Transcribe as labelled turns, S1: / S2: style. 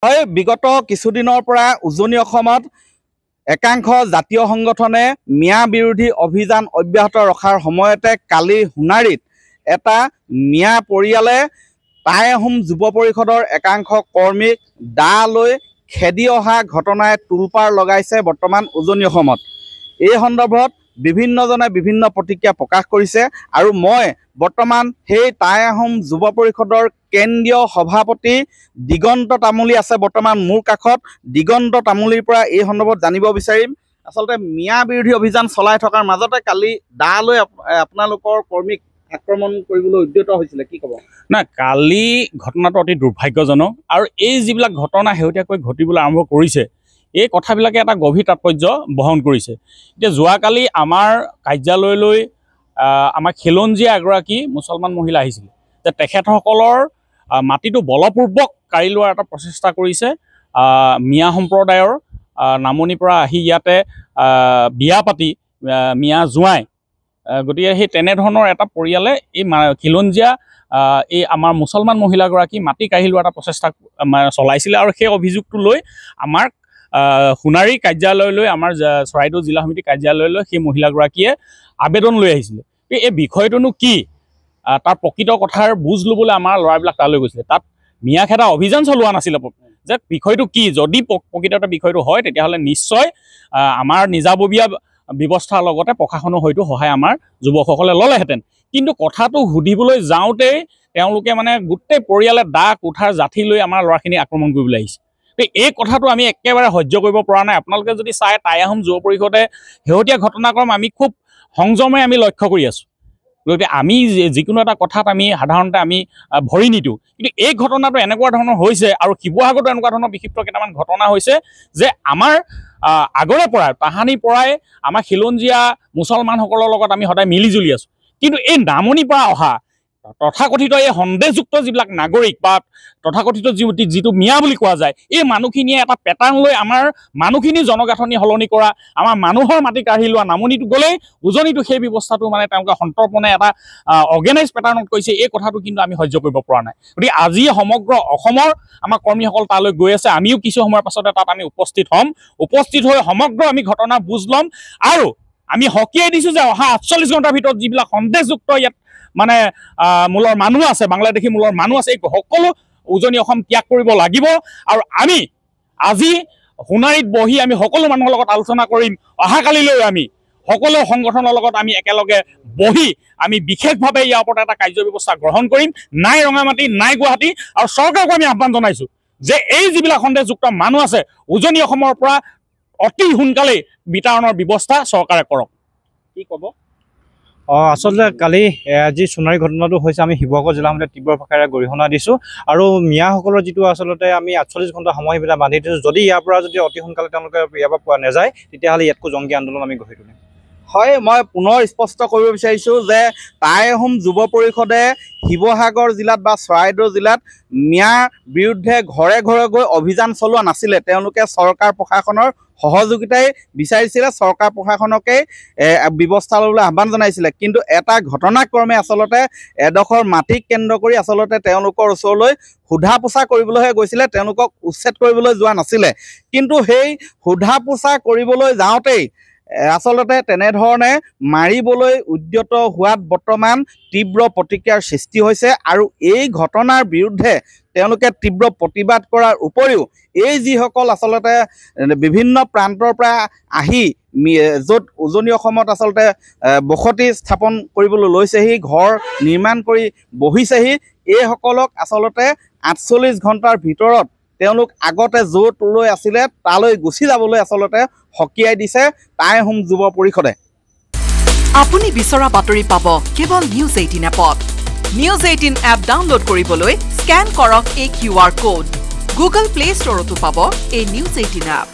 S1: হয়, বিগত কিছুদিনৰ পৰা উজনি অসমত একাংশ জাতীয় সংগঠনে মিয়া বিৰোধী অভিযান অব্যাহত ৰখাৰ সময়তে কালি সোণাৰীত এটা মিয়া পৰিয়ালে টাই আহোম যুৱ পৰিষদৰ একাংশ কৰ্মীক দা লৈ খেদি অহা ঘটনাই তোলপাৰ লগাইছে বৰ্তমান উজনি অসমত। এই সন্দৰ্ভত বিভিন্নজনে বিভিন্ন প্ৰতিক্ৰিয়া প্ৰকাশ কৰিছে আৰু মই বৰ্তমান সেই টাই আহোম যুৱ পৰিষদৰ কেন্দ্ৰীয় সভাপতি দিগন্ত তামুলী আছে বৰ্তমান মোৰ কাষত। দিগন্ত তামুলীৰ পৰা এই সন্দৰ্ভত জানিব বিচাৰিম, আচলতে মিয়া বিৰোধী অভিযান চলাই থকাৰ মাজতে কালি দা লৈ আপোনালোকৰ কৰ্মীক আক্ৰমণ কৰিবলৈ উদ্যত হৈছিলে, কি ক'ব?
S2: না, কালি ঘটনাটো অতি দুৰ্ভাগ্যজনক আৰু এই যিবিলাক ঘটনা শেহতীয়াকৈ ঘটিবলৈ আৰম্ভ কৰিছে এই কথাবিলাকে এটা গভীৰ তাৎপৰ্য বহন কৰিছে। এতিয়া যোৱাকালি আমাৰ কাৰ্যালয়লৈ আমাৰ খিলঞ্জীয়া এগৰাকী মুছলমান মহিলা আহিছিলে যে তেখেতসকলৰ মাটিটো বলপূৰ্বক কাঢ়ি লোৱাৰ এটা প্ৰচেষ্টা কৰিছে মিয়া সম্প্ৰদায়ৰ নামনিৰ পৰা আহি ইয়াতে বিয়া পাতি মিয়া জোঁৱাই। গতিকে সেই তেনেধৰণৰ এটা পৰিয়ালে এই খিলঞ্জীয়া এই আমাৰ মুছলমান মহিলাগৰাকী মাটি কাঢ়ি লোৱাৰ এটা প্ৰচেষ্টা চলাইছিলে আৰু সেই অভিযোগটো লৈ আমাৰ সোণাৰী কাৰ্যালয়লৈ, আমাৰ চৰাইদেউ জিলা সমিতি কাৰ্যালয়লৈ সেই মহিলাগৰাকীয়ে আবেদন লৈ আহিছিলে। এই বিষয়টোনো কি, তাৰ প্ৰকৃত কথাৰ বুজ ল'বলৈ আমাৰ ল'ৰাবিলাক তালৈ গৈছিলে। তাত মিয়া খেদা অভিযান চলোৱা নাছিলে যে বিষয়টো কি। যদি প্ৰকৃততে বিষয়টো হয় তেতিয়াহ'লে নিশ্চয় আমাৰ নিজাববীয়া ব্যৱস্থাৰ লগতে প্ৰশাসনৰ হয়তো সহায় আমাৰ যুৱকসকলে ল'লেহেঁতেন। কিন্তু কথাটো সুধিবলৈ যাওঁতেই তেওঁলোকে মানে গোটেই পৰিয়ালে দা কোঠাৰ জাঠি লৈ আমাৰ ল'ৰাখিনিক আক্ৰমণ কৰিবলৈ আহিছে। এই কথাটো আমি একেবাৰে সহ্য কৰিব পৰা নাই। আপোনালোকে যদি চাই টাই আহোম যুৱ পৰিষদে শেহতীয়া ঘটনাক্ৰম আমি খুব সংযমে আমি লক্ষ্য কৰি আছোঁ। গতিকে আমি যিকোনো এটা কথাত আমি সাধাৰণতে আমি ভৰি নিদিওঁ, কিন্তু এই ঘটনাটো এনেকুৱা ধৰণৰ হৈছে আৰু শিৱসাগৰতো এনেকুৱা ধৰণৰ বিক্ষিপ্ত কেইটামান ঘটনা হৈছে যে আমাৰ আগৰে পৰাই তাহানিৰ পৰাই আমাৰ খিলঞ্জীয়া মুছলমানসকলৰ লগত আমি সদায় মিলিজুলি আছোঁ। কিন্তু এই নামনিৰ পৰা অহা তথাকথিত এই সন্দেহযুক্ত যিবিলাক নাগৰিক বা তথাকথিত যিটো মিয়া বুলি কোৱা যায়, এই মানুহখিনিয়ে এটা পেটাৰ্ণ লৈ আমাৰ মানুহখিনি জনগাঁথনি সলনি কৰা, আমাৰ মানুহৰ মাটি কাঢ়ি লোৱা, নামনিটো গ'লেই উজনিটো সেই ব্যৱস্থাটো মানে তেওঁলোকে সন্তৰ্পণে এটা অৰ্গেনাইজ পেটাৰ্ণত কৰিছে। এই কথাটো কিন্তু আমি সহ্য কৰিব পৰা নাই। গতিকে আজি সমগ্ৰ অসমৰ আমাৰ কৰ্মীসকল তালৈ গৈ আছে, আমিও কিছু সময়ৰ পাছতে তাত আমি উপস্থিত হ'ম। উপস্থিত হৈ সমগ্ৰ আমি ঘটনা বুজ ল'ম আৰু আমি সকীয়াই দিছোঁ যে অহা 48 ঘণ্টাৰ ভিতৰত যিবিলাক সন্দেহযুক্ত ইয়াত মানে মূলৰ মানুহ আছে, বাংলাদেশী মূলৰ মানুহ আছে, এই সকলো উজনি অসম ত্যাগ কৰিব লাগিব। আৰু আমি আজি সোণাৰীত বহি আমি সকলো মানুহৰ লগত আলোচনা কৰিম। অহাকালিলৈ আমি সকলো সংগঠনৰ লগত আমি একেলগে বহি আমি বিশেষভাৱে ইয়াৰ ওপৰত এটা কাৰ্য ব্যৱস্থা গ্ৰহণ কৰিম। নাই ৰঙামাটি, নাই গুৱাহাটী, আৰু চৰকাৰকো আমি আহ্বান জনাইছোঁ যে এই যিবিলাক সন্দেহযুক্ত মানুহ আছে উজনি অসমৰ পৰা অতি সোনকালেই বিতৰণৰ ব্যৱস্থা চৰকাৰে কৰক। কি ক'ব?
S3: আচলতে কালি যি সোণাৰী ঘটনাটো হৈছে আমি শিৱসাগৰ জিলা সমিতিয়ে তীব্ৰ ভাষাৰে গৰিহণা দিছোঁ আৰু মিয়াসকলৰ যিটো আচলতে আমি 48 ঘণ্টা সময়সীমা বান্ধি দিছোঁ। যদি ইয়াৰ পৰা যদি অতি সোনকালে তেওঁলোকে ইয়াৰ পৰা পোৱা নাযায় তেতিয়াহ'লে ইয়াতকৈ জংগী আন্দোলন আমি গঢ়ি তুলিম।
S1: হয়, মই পুনৰ স্পষ্ট কৰিব বিচাৰিছোঁ যে টাই আহোম যুৱ পৰিষদে শিৱসাগৰ জিলাত বা চৰাইদেউ জিলাত মিয়াৰ বিৰুদ্ধে ঘৰে ঘৰে গৈ অভিযান চলোৱা নাছিলে। তেওঁলোকে চৰকাৰ প্ৰশাসনৰ সহযোগিতাই বিচাৰিছিলে, চৰকাৰ প্ৰশাসনকেই ব্যৱস্থা ল'বলৈ আহ্বান জনাইছিলে। কিন্তু এটা ঘটনাক্ৰমে আচলতে এডোখৰ মাটিক কেন্দ্ৰ কৰি আচলতে তেওঁলোকৰ ওচৰলৈ সোধা পোছা কৰিবলৈহে গৈছিলে, তেওঁলোকক উচ্ছেদ কৰিবলৈ যোৱা নাছিলে। কিন্তু সেই সোধা পোছা কৰিবলৈ যাওঁতেই আচলতে তেনেধৰণে মাৰিবলৈ উদ্যত হোৱাত বৰ্তমান তীব্ৰ প্ৰতিক্ৰিয়াৰ সৃষ্টি হৈছে আৰু এই ঘটনাৰ বিৰুদ্ধে তেওঁলোকে তীব্ৰ প্ৰতিবাদ কৰাৰ উপৰিও এই যিসকল আচলতে বিভিন্ন প্ৰান্তৰ পৰা আহি য'ত উজনি অসমত আচলতে বসতি স্থাপন কৰিবলৈ লৈছেহি, ঘৰ নিৰ্মাণ কৰি বহিছেহি, এইসকলক আচলতে 48 ঘণ্টাৰ ভিতৰত তেওঁলোক আগতে য'ত লৈ আছিলে তালৈ গুচি যাবলৈ আচলতে সকীয়াই দিছে টাই আহোম যুৱ পৰিষদে।
S4: আপুনি বিচৰা বাতৰি পাব কেৱল নিউজ 18 এপত। নিউজ 18 এপ ডাউনলোড কৰিবলৈ স্কেন কৰক এই QR কোড। গুগল প্লে ষ্টৰতো পাব এই নিউজ 18 এপ।